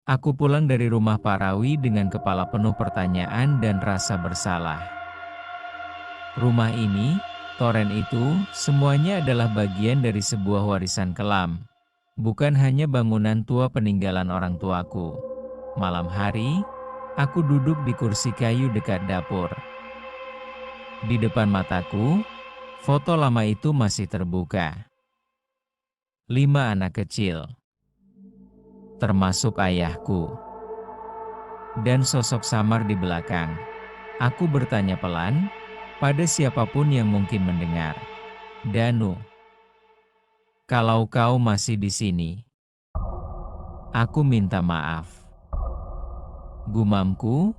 Aku pulang dari rumah Pak Rawi dengan kepala penuh pertanyaan dan rasa bersalah. Rumah ini, toren itu, semuanya adalah bagian dari sebuah warisan kelam. Bukan hanya bangunan tua peninggalan orang tuaku. Malam hari, aku duduk di kursi kayu dekat dapur. Di depan mataku, foto lama itu masih terbuka. 5 anak kecil, termasuk ayahku, dan sosok samar di belakang. Aku bertanya pelan, pada siapapun yang mungkin mendengar. Danu, kalau kau masih di sini, aku minta maaf. Gumamku,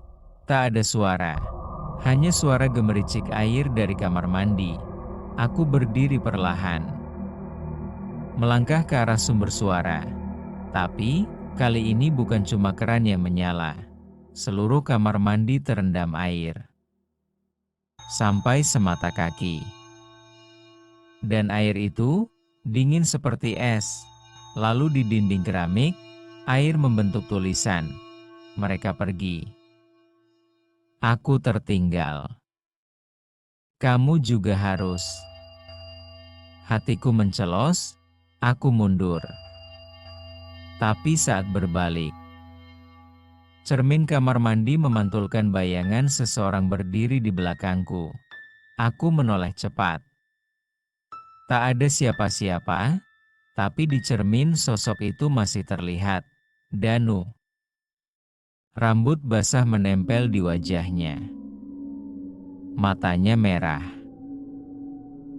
tak ada suara. Hanya suara gemericik air dari kamar mandi. Aku berdiri perlahan, melangkah ke arah sumber suara. Tapi, kali ini bukan cuma keran yang menyala. Seluruh kamar mandi terendam air. Sampai semata kaki. Dan air itu, dingin seperti es. Lalu di dinding keramik, air membentuk tulisan. Mereka pergi. Aku tertinggal. Kamu juga harus. Hatiku mencelos, aku mundur. Tapi saat berbalik, cermin kamar mandi memantulkan bayangan seseorang berdiri di belakangku. Aku menoleh cepat. Tak ada siapa-siapa, tapi di cermin sosok itu masih terlihat. Danu. Rambut basah menempel di wajahnya. Matanya merah.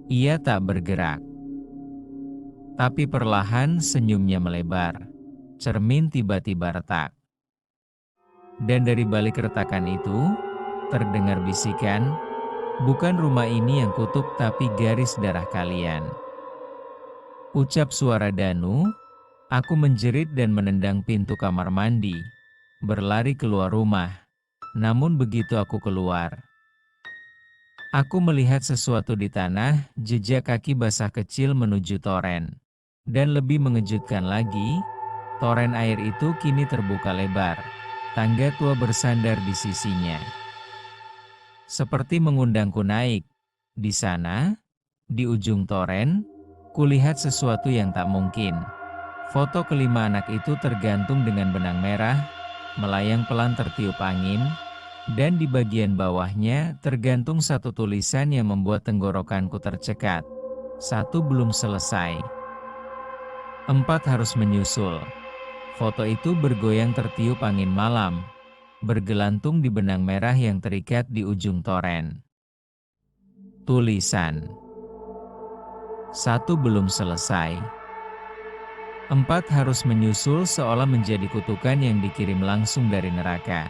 Ia tak bergerak. Tapi perlahan senyumnya melebar. Cermin tiba-tiba retak. Dan dari balik retakan itu, terdengar bisikan, bukan rumah ini yang kutuk tapi garis darah kalian. Ucap suara Danu, aku menjerit dan menendang pintu kamar mandi, berlari keluar rumah. Namun begitu aku keluar, aku melihat sesuatu di tanah, jejak kaki basah kecil menuju toren. Dan lebih mengejutkan lagi, toren air itu kini terbuka lebar. Tangga tua bersandar di sisinya. Seperti mengundangku naik. Di sana, di ujung toren, kulihat sesuatu yang tak mungkin. Foto kelima anak itu tergantung dengan benang merah, melayang pelan tertiup angin, dan di bagian bawahnya tergantung satu tulisan yang membuat tenggorokanku tercekat. 1 belum selesai. 4 harus menyusul. Foto itu bergoyang tertiup angin malam, bergelantung di benang merah yang terikat di ujung toren. Tulisan 1 belum selesai. 4 harus menyusul seolah menjadi kutukan yang dikirim langsung dari neraka.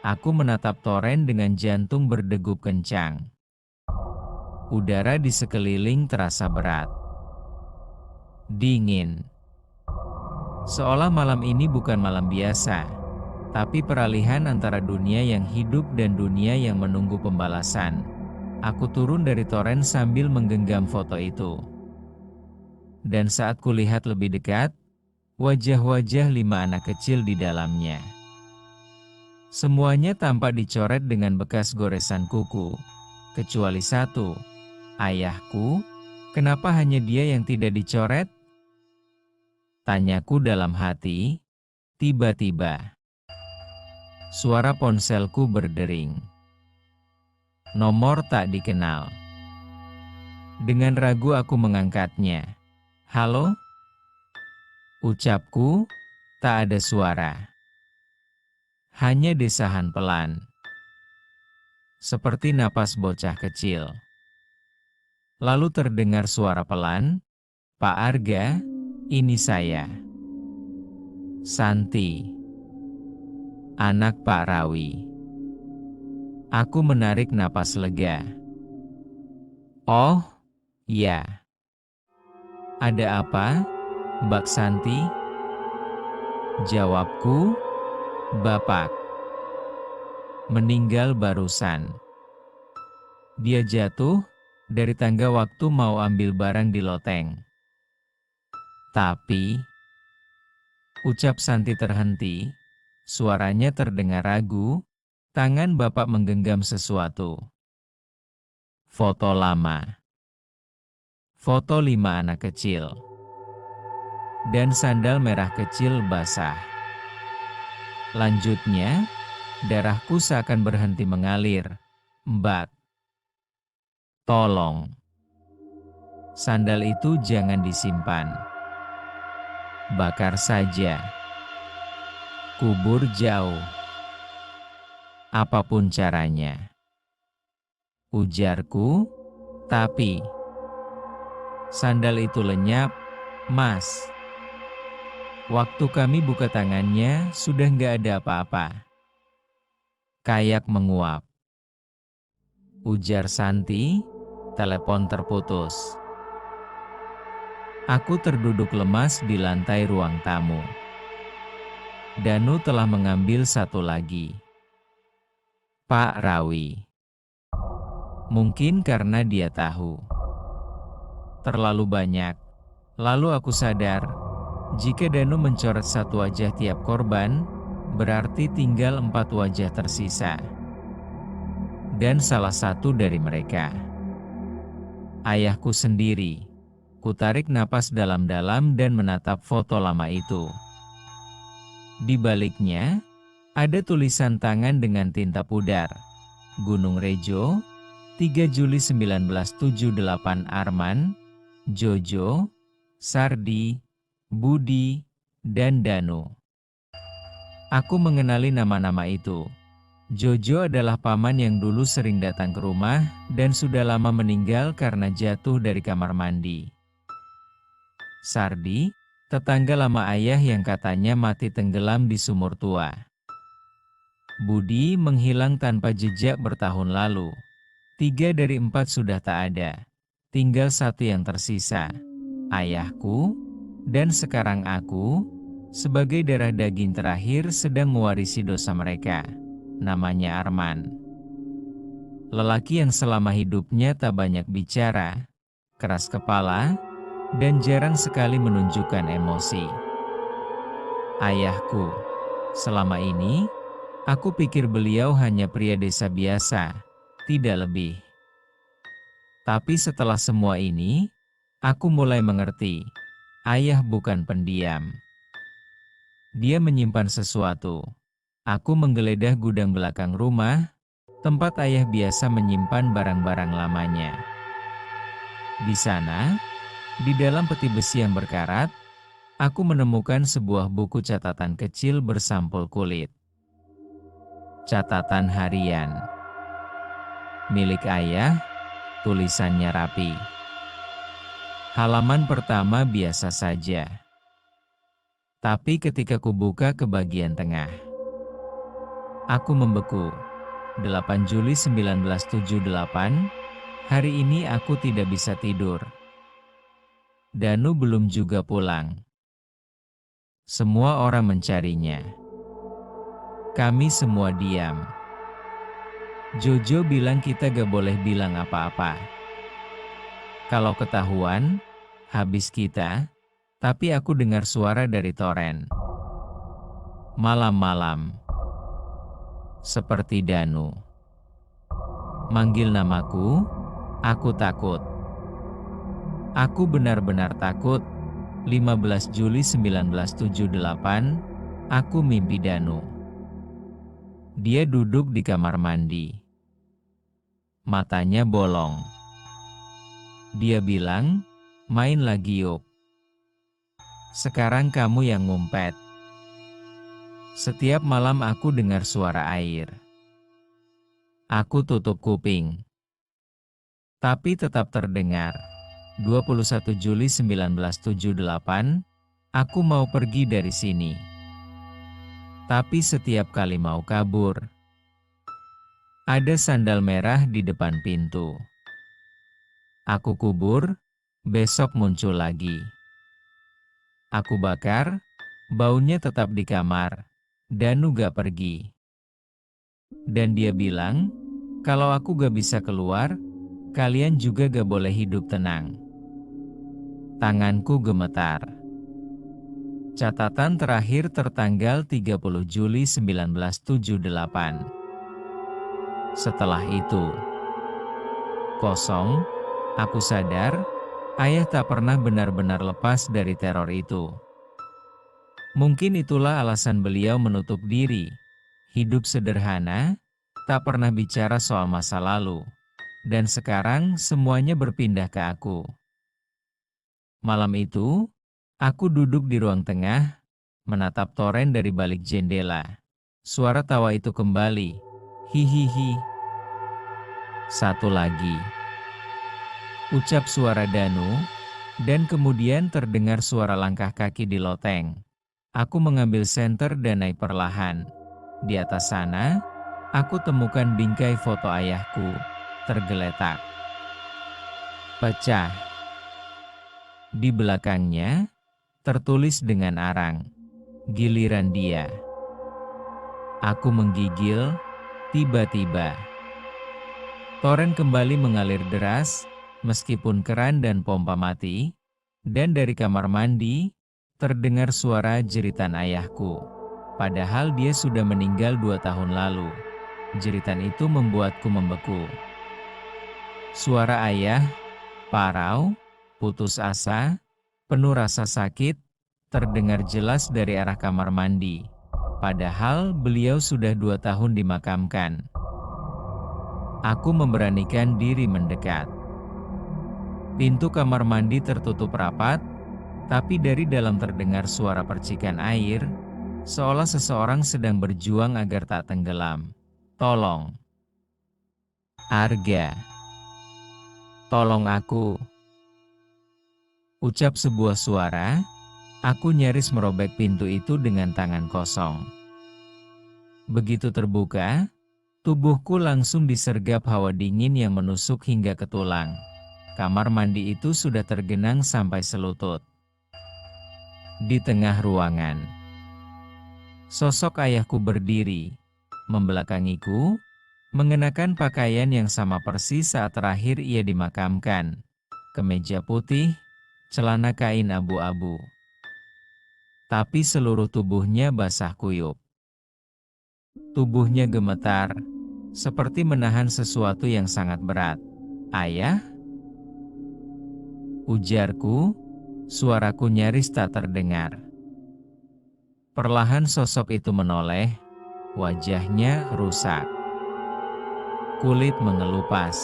Aku menatap toren dengan jantung berdegup kencang. Udara di sekeliling terasa berat. Dingin. Seolah malam ini bukan malam biasa, tapi peralihan antara dunia yang hidup dan dunia yang menunggu pembalasan. Aku turun dari toren sambil menggenggam foto itu. Dan saat kulihat lebih dekat, wajah-wajah 5 anak kecil di dalamnya. Semuanya tampak dicoret dengan bekas goresan kuku. Kecuali satu, ayahku. Kenapa hanya dia yang tidak dicoret? Tanyaku dalam hati. Tiba-tiba, suara ponselku berdering. Nomor tak dikenal. Dengan ragu aku mengangkatnya. Halo? Ucapku, tak ada suara. Hanya desahan pelan. Seperti napas bocah kecil. Lalu terdengar suara pelan, Pak Arga, ini saya. Santi. Anak Pak Rawi. Aku menarik napas lega. Oh, ya. Ada apa, Mbak Santi? Jawabku, Bapak meninggal barusan. Dia jatuh dari tangga waktu mau ambil barang di loteng. Tapi, ucap Santi terhenti. Suaranya terdengar ragu, tangan Bapak menggenggam sesuatu. Foto lama. Foto 5 anak kecil. Dan sandal merah kecil basah. Lanjutnya, darahku seakan berhenti mengalir. Mbak, tolong. Sandal itu jangan disimpan. Bakar saja. Kubur jauh. Apapun caranya. Ujarku, tapi sandal itu lenyap, Mas. Waktu kami buka tangannya, sudah nggak ada apa-apa. Kayak menguap. Ujar Santi, telepon terputus. Aku terduduk lemas di lantai ruang tamu. Danu telah mengambil satu lagi. Pak Rawi. Mungkin karena dia tahu. Terlalu banyak. Lalu aku sadar, jika Danu mencoret satu wajah tiap korban, berarti tinggal 4 wajah tersisa. Dan salah satu dari mereka. Ayahku sendiri. Kutarik napas dalam-dalam dan menatap foto lama itu. Di baliknya, ada tulisan tangan dengan tinta pudar. Gunung Rejo, 3 Juli 1978 Arman, Jojo, Sardi, Budi, dan Danu. Aku mengenali nama-nama itu. Jojo adalah paman yang dulu sering datang ke rumah dan sudah lama meninggal karena jatuh dari kamar mandi. Sardi, tetangga lama ayah yang katanya mati tenggelam di sumur tua. Budi menghilang tanpa jejak bertahun lalu. 3 dari 4 sudah tak ada. Tinggal 1 yang tersisa. Ayahku, dan sekarang aku, sebagai darah daging terakhir sedang mewarisi dosa mereka. Namanya Arman. Lelaki yang selama hidupnya tak banyak bicara, keras kepala, dan jarang sekali menunjukkan emosi. Ayahku, selama ini, aku pikir beliau hanya pria desa biasa, tidak lebih. Tapi setelah semua ini, aku mulai mengerti, ayah bukan pendiam. Dia menyimpan sesuatu. Aku menggeledah gudang belakang rumah, tempat ayah biasa menyimpan barang-barang lamanya. Di sana, di dalam peti besi yang berkarat, aku menemukan sebuah buku catatan kecil bersampul kulit. Catatan harian. Milik ayah, tulisannya rapi. Halaman pertama biasa saja. Tapi ketika kubuka ke bagian tengah, aku membeku. 8 Juli 1978, hari ini aku tidak bisa tidur. Danu belum juga pulang. Semua orang mencarinya. Kami semua diam. Jojo bilang kita gak boleh bilang apa-apa. Kalau ketahuan, habis kita. Tapi aku dengar suara dari toren. Malam-malam. Seperti Danu. Manggil namaku, aku takut. Aku benar-benar takut. 15 Juli 1978, aku mimpi Danu. Dia duduk di kamar mandi. Matanya bolong. Dia bilang, main lagi yuk. Sekarang kamu yang ngumpet. Setiap malam aku dengar suara air. Aku tutup kuping. Tapi tetap terdengar. 21 Juli 1978, aku mau pergi dari sini. Tapi setiap kali mau kabur, ada sandal merah di depan pintu. Aku kubur, besok muncul lagi. Aku bakar, baunya tetap di kamar. Danu gak pergi. Dan dia bilang, kalau aku gak bisa keluar, kalian juga gak boleh hidup tenang. Tanganku gemetar. Catatan terakhir tertanggal 30 Juli 1978. Setelah itu, kosong, aku sadar, ayah tak pernah benar-benar lepas dari teror itu. Mungkin itulah alasan beliau menutup diri. Hidup sederhana, tak pernah bicara soal masa lalu. Dan sekarang semuanya berpindah ke aku. Malam itu, aku duduk di ruang tengah, menatap toren dari balik jendela. Suara tawa itu kembali. Hihihi. Satu lagi. Ucap suara Danu, dan kemudian terdengar suara langkah kaki di loteng. Aku mengambil senter dan naik perlahan. Di atas sana, aku temukan bingkai foto ayahku, tergeletak. Pecah. Di belakangnya, tertulis dengan arang. Giliran dia. Aku menggigil, tiba-tiba. Toren kembali mengalir deras, meskipun keran dan pompa mati, dan dari kamar mandi, terdengar suara jeritan ayahku. Padahal dia sudah meninggal 2 tahun lalu. Jeritan itu membuatku membeku. Suara ayah, parau, putus asa, penuh rasa sakit, terdengar jelas dari arah kamar mandi. Padahal beliau sudah 2 tahun dimakamkan. Aku memberanikan diri mendekat. Pintu kamar mandi tertutup rapat, tapi dari dalam terdengar suara percikan air, seolah seseorang sedang berjuang agar tak tenggelam. Tolong. Arga. Tolong aku. Ucap sebuah suara, aku nyaris merobek pintu itu dengan tangan kosong. Begitu terbuka, tubuhku langsung disergap hawa dingin yang menusuk hingga ke tulang. Kamar mandi itu sudah tergenang sampai selutut. Di tengah ruangan, sosok ayahku berdiri, membelakangiku, mengenakan pakaian yang sama persis saat terakhir ia dimakamkan. Kemeja putih, celana kain abu-abu. Tapi seluruh tubuhnya basah kuyup. Tubuhnya gemetar, seperti menahan sesuatu yang sangat berat. Ayah? Ujarku, suaraku nyaris tak terdengar. Perlahan sosok itu menoleh, wajahnya rusak. Kulit mengelupas.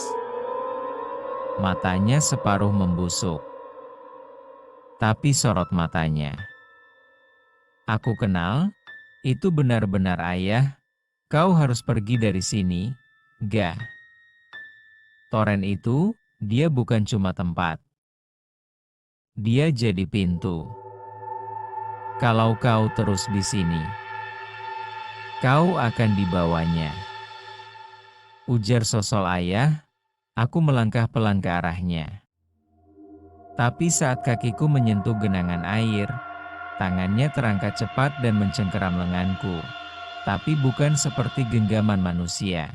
Matanya separuh membusuk. Tapi sorot matanya. Aku kenal, itu benar-benar ayah. Kau harus pergi dari sini, Ga. Toren itu, dia bukan cuma tempat. Dia jadi pintu. Kalau kau terus di sini, kau akan dibawanya. Ujar sosok ayah, aku melangkah pelan ke arahnya. Tapi saat kakiku menyentuh genangan air, tangannya terangkat cepat dan mencengkeram lenganku. Tapi bukan seperti genggaman manusia.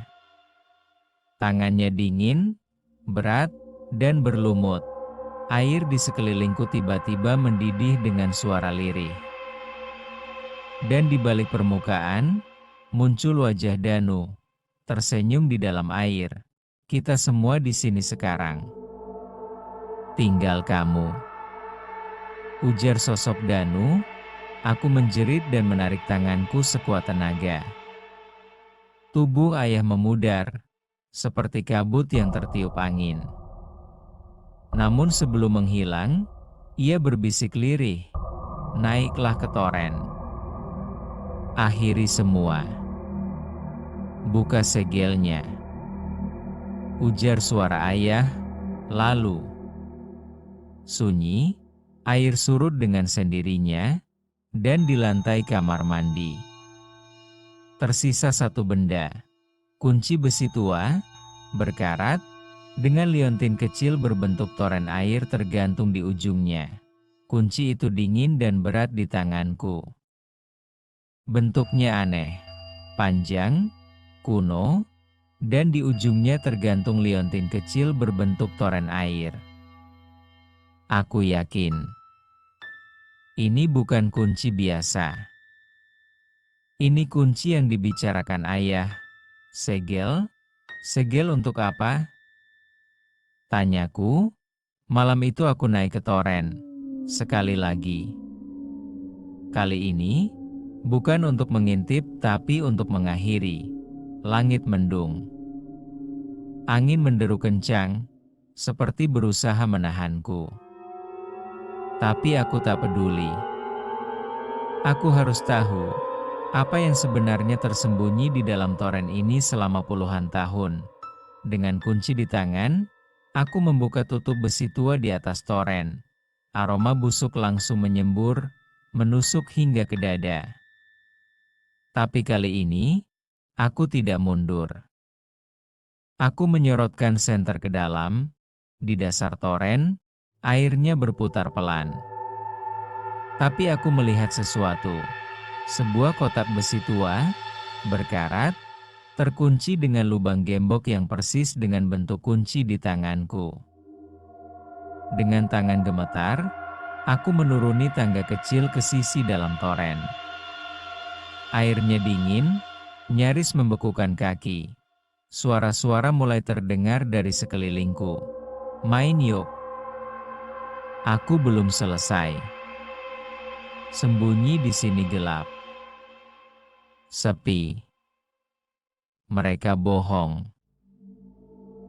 Tangannya dingin, berat, dan berlumut. Air di sekelilingku tiba-tiba mendidih dengan suara lirih. Dan di balik permukaan, muncul wajah Danu, tersenyum di dalam air. Kita semua di sini sekarang. Tinggal kamu. Ujar sosok Danu, aku menjerit dan menarik tanganku sekuat tenaga. Tubuh ayah memudar, seperti kabut yang tertiup angin. Namun sebelum menghilang, ia berbisik lirih, naiklah ke toren. Akhiri semua. Buka segelnya. Ujar suara ayah, lalu. Sunyi, air surut dengan sendirinya, dan di lantai kamar mandi. Tersisa satu benda, kunci besi tua, berkarat, dengan liontin kecil berbentuk toren air tergantung di ujungnya. Kunci itu dingin dan berat di tanganku. Bentuknya aneh, panjang, kuno, dan di ujungnya tergantung liontin kecil berbentuk toren air. Aku yakin Ini bukan kunci biasa. Ini kunci yang dibicarakan ayah. Segel? Segel untuk apa? Tanyaku. Malam itu aku naik ke toren. Sekali lagi. Kali ini, bukan untuk mengintip tapi untuk mengakhiri. Langit mendung. Angin menderu kencang, seperti berusaha menahanku. Tapi aku tak peduli. Aku harus tahu, apa yang sebenarnya tersembunyi di dalam toren ini selama puluhan tahun. Dengan kunci di tangan, aku membuka tutup besi tua di atas toren. Aroma busuk langsung menyembur, menusuk hingga ke dada. Tapi kali ini, aku tidak mundur. Aku menyorotkan senter ke dalam. Di dasar toren, airnya berputar pelan. Tapi aku melihat sesuatu. Sebuah kotak besi tua, berkarat, terkunci dengan lubang gembok yang persis dengan bentuk kunci di tanganku. Dengan tangan gemetar, aku menuruni tangga kecil ke sisi dalam toren. Airnya dingin, nyaris membekukan kaki. Suara-suara mulai terdengar dari sekelilingku. Main yuk. Aku belum selesai. Sembunyi di sini gelap. Sepi. Mereka bohong.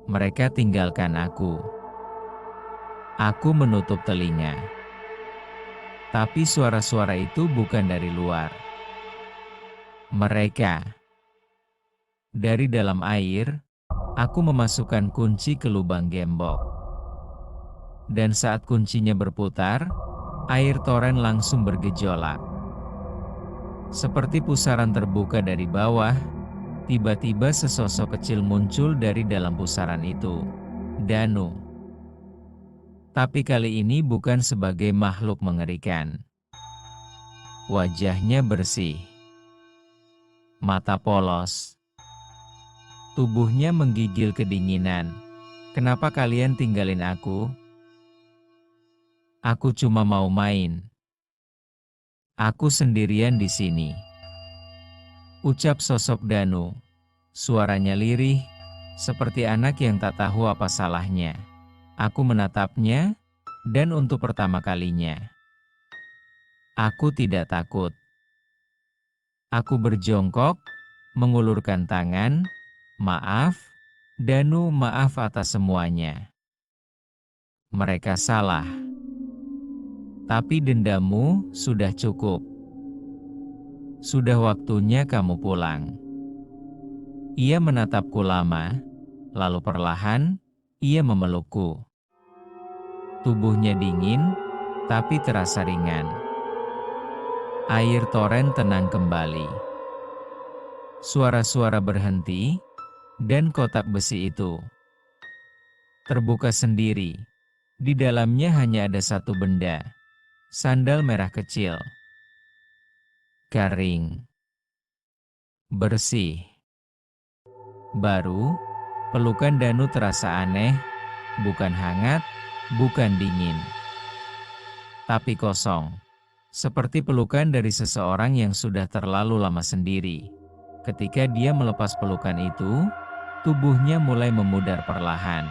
Mereka tinggalkan aku. Aku menutup telinga. Tapi suara-suara itu bukan dari luar. Mereka. Dari dalam air, aku memasukkan kunci ke lubang gembok. Dan saat kuncinya berputar, air toren langsung bergejolak. Seperti pusaran terbuka dari bawah, tiba-tiba sesosok kecil muncul dari dalam pusaran itu. Danu. Tapi kali ini bukan sebagai makhluk mengerikan. Wajahnya bersih. Mata polos. Tubuhnya menggigil kedinginan. Kenapa kalian tinggalin aku? Aku cuma mau main. Aku sendirian di sini. Ucap sosok Danu. Suaranya lirih, seperti anak yang tak tahu apa salahnya. Aku menatapnya, dan untuk pertama kalinya, aku tidak takut. Aku berjongkok, mengulurkan tangan. Maaf, Danu, maaf atas semuanya. Mereka salah. Tapi dendammu sudah cukup. Sudah waktunya kamu pulang. Ia menatapku lama, lalu perlahan, ia memelukku. Tubuhnya dingin, tapi terasa ringan. Air toren tenang kembali. Suara-suara berhenti, dan kotak besi itu terbuka sendiri. Di dalamnya hanya ada satu benda. Sandal merah kecil. Garing. Bersih. Baru, pelukan Danu terasa aneh, bukan hangat, bukan dingin. Tapi kosong. Seperti pelukan dari seseorang yang sudah terlalu lama sendiri. Ketika dia melepas pelukan itu, tubuhnya mulai memudar perlahan.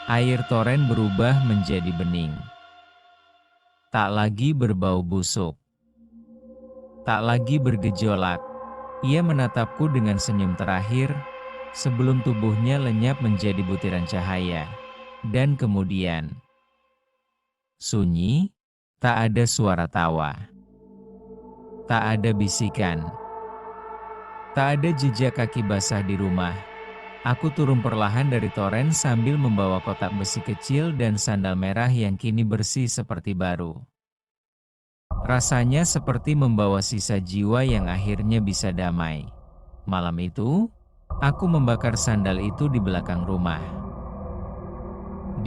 Air toren berubah menjadi bening. Tak lagi berbau busuk. Tak lagi bergejolak. Ia menatapku dengan senyum terakhir, sebelum tubuhnya lenyap menjadi butiran cahaya. Dan kemudian, sunyi, tak ada suara tawa. Tak ada bisikan. Tak ada jejak kaki basah di rumah. Aku turun perlahan dari toren sambil membawa kotak besi kecil dan sandal merah yang kini bersih seperti baru. Rasanya seperti membawa sisa jiwa yang akhirnya bisa damai. Malam itu, aku membakar sandal itu di belakang rumah.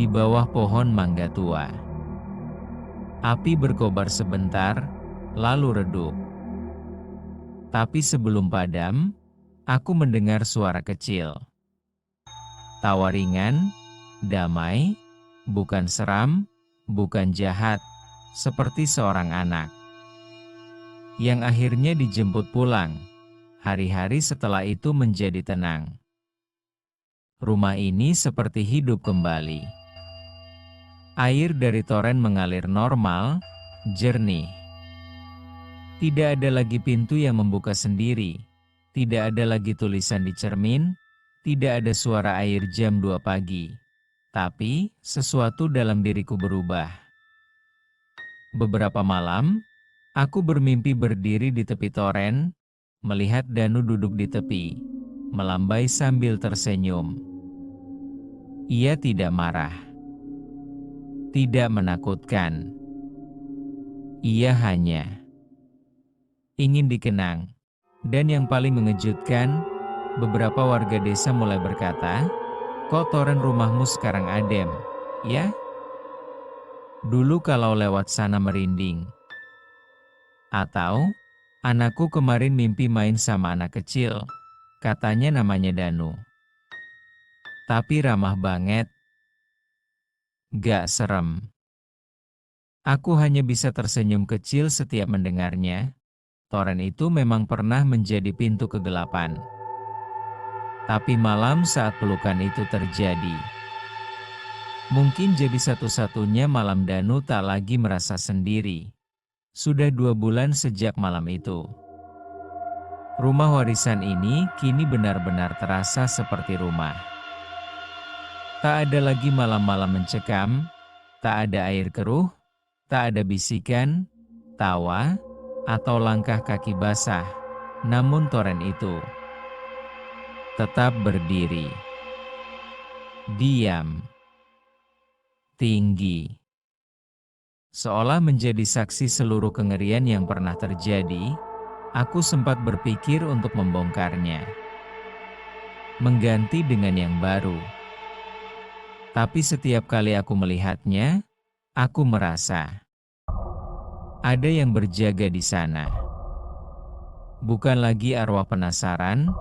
Di bawah pohon mangga tua. Api berkobar sebentar, lalu redup. Tapi sebelum padam, aku mendengar suara kecil. Tawa ringan, damai, bukan seram, bukan jahat, seperti seorang anak yang akhirnya dijemput pulang. Hari-hari setelah itu menjadi tenang. Rumah ini seperti hidup kembali. Air dari toren mengalir normal, jernih. Tidak ada lagi pintu yang membuka sendiri. Tidak ada lagi tulisan di cermin. Tidak ada suara air jam 2 pagi. Tapi, sesuatu dalam diriku berubah. Beberapa malam, aku bermimpi berdiri di tepi toren, melihat Danu duduk di tepi, melambai sambil tersenyum. Ia tidak marah, tidak menakutkan. Ia hanya ingin dikenang. Dan yang paling mengejutkan, beberapa warga desa mulai berkata, "Kok toren rumahmu sekarang adem, ya? Dulu kalau lewat sana merinding." Atau, "Anakku kemarin mimpi main sama anak kecil, katanya namanya Danu. Tapi ramah banget, gak serem." Aku hanya bisa tersenyum kecil setiap mendengarnya. Toren itu memang pernah menjadi pintu kegelapan. Tapi malam saat pelukan itu terjadi, mungkin jadi satu-satunya malam Danu tak lagi merasa sendiri. Sudah 2 bulan sejak malam itu. Rumah warisan ini kini benar-benar terasa seperti rumah. Tak ada lagi malam-malam mencekam, tak ada air keruh, tak ada bisikan, tawa, atau langkah kaki basah. Namun toren itu tetap berdiri. Diam. Tinggi. Seolah menjadi saksi seluruh kengerian yang pernah terjadi. Aku sempat berpikir untuk membongkarnya, mengganti dengan yang baru. Tapi setiap kali aku melihatnya, aku merasa ada yang berjaga di sana. Bukan lagi arwah penasaran,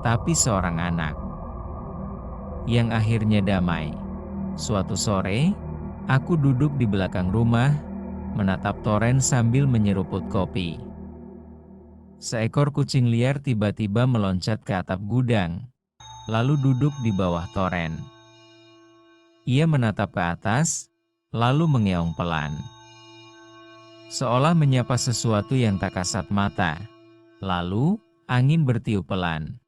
tapi seorang anak yang akhirnya damai. Suatu sore, aku duduk di belakang rumah, menatap toren sambil menyeruput kopi. Seekor kucing liar tiba-tiba meloncat ke atap gudang, lalu duduk di bawah toren. Ia menatap ke atas, lalu mengeong pelan, seolah menyapa sesuatu yang tak kasat mata. Lalu, angin bertiup pelan.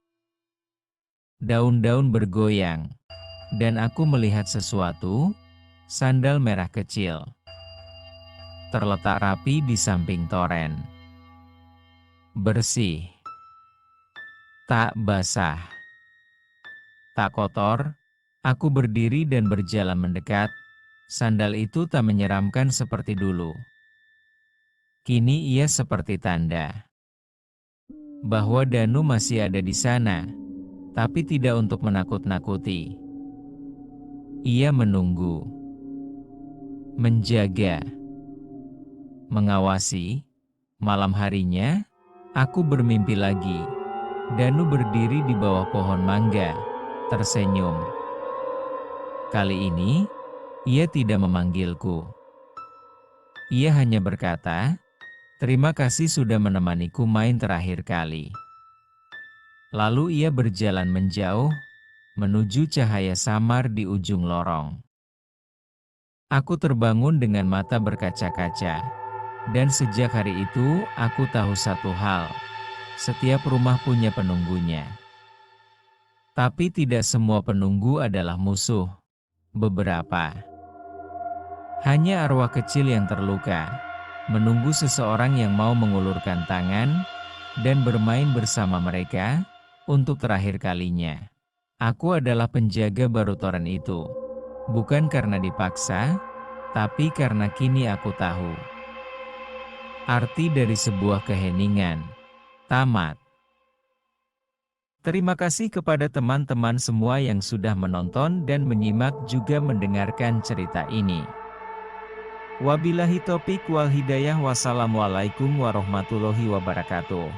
Daun-daun bergoyang, dan aku melihat sesuatu, sandal merah kecil, terletak rapi di samping toren. Bersih, tak basah, tak kotor. Aku berdiri dan berjalan mendekat. Sandal itu tak menyeramkan seperti dulu. Kini ia seperti tanda bahwa Danu masih ada di sana, tapi tidak untuk menakut-nakuti. Ia menunggu, menjaga, mengawasi. Malam harinya, aku bermimpi lagi. Danu berdiri di bawah pohon mangga, tersenyum. Kali ini, ia tidak memanggilku. Ia hanya berkata, "Terima kasih sudah menemaniku main terakhir kali." Lalu ia berjalan menjauh, menuju cahaya samar di ujung lorong. Aku terbangun dengan mata berkaca-kaca. Dan sejak hari itu, aku tahu satu hal. Setiap rumah punya penunggunya. Tapi tidak semua penunggu adalah musuh. Beberapa hanya arwah kecil yang terluka, menunggu seseorang yang mau mengulurkan tangan dan bermain bersama mereka untuk terakhir kalinya. Aku adalah penjaga baru toren itu, bukan karena dipaksa, tapi karena kini aku tahu arti dari sebuah keheningan. Tamat. Terima kasih kepada teman-teman semua yang sudah menonton dan menyimak juga mendengarkan cerita ini. Wabillahi taufiq wal hidayah. Wassalamualaikum warahmatullahi wabarakatuh.